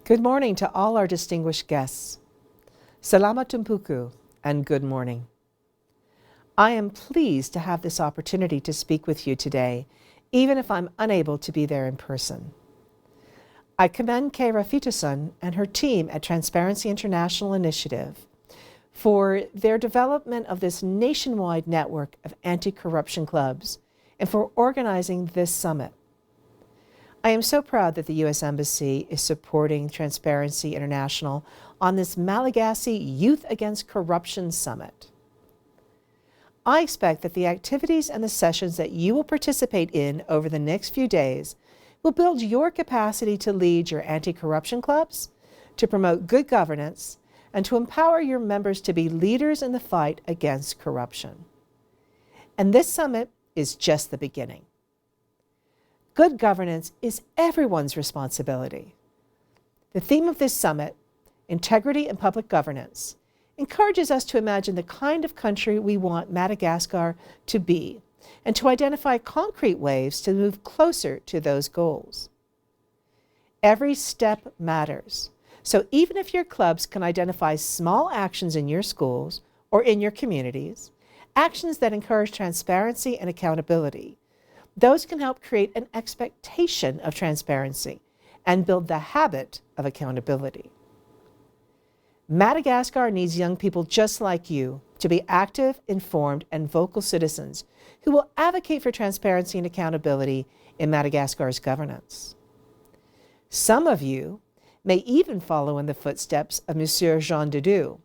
Good morning to all our distinguished guests. Salamat tumpuku and good morning. I am pleased to have this opportunity to speak with you today, even if I'm unable to be there in person. I commend Kay Rafituson and her team at Transparency International Initiative for their development of this nationwide network of anti-corruption clubs and for organizing this summit. I am so proud that the U.S. Embassy is supporting Transparency International on this Malagasy Youth Against Corruption Summit. I expect that the activities and the sessions that you will participate in over the next few days will build your capacity to lead your anti-corruption clubs, to promote good governance, and to empower your members to be leaders in the fight against corruption. And this summit is just the beginning. Good governance is everyone's responsibility. The theme of this summit, Integrity and Public Governance, encourages us to imagine the kind of country we want Madagascar to be and to identify concrete ways to move closer to those goals. Every step matters. So even if your clubs can identify small actions in your schools or in your communities, actions that encourage transparency and accountability, those can help create an expectation of transparency and build the habit of accountability. Madagascar needs young people just like you to be active, informed, and vocal citizens who will advocate for transparency and accountability in Madagascar's governance. Some of you may even follow in the footsteps of Monsieur Jean Dudu,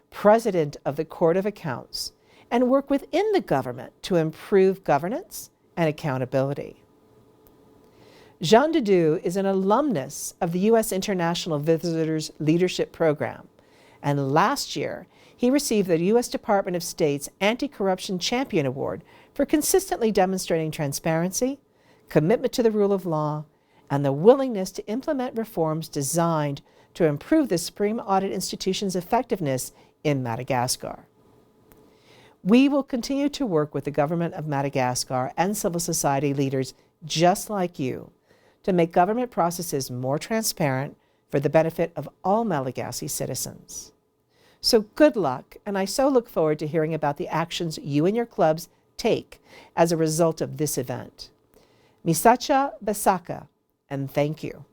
President of the Court of Accounts, and work within the government to improve governance and accountability. Jean Dudu is an alumnus of the U.S. International Visitors Leadership Program, and last year he received the U.S. Department of State's Anti-Corruption Champion Award for consistently demonstrating transparency, commitment to the rule of law, and the willingness to implement reforms designed to improve the Supreme Audit Institution's effectiveness in Madagascar. We will continue to work with the government of Madagascar and civil society leaders just like you to make government processes more transparent for the benefit of all Malagasy citizens. So good luck, and I so look forward to hearing about the actions you and your clubs take as a result of this event. Misacha Basaka, and thank you.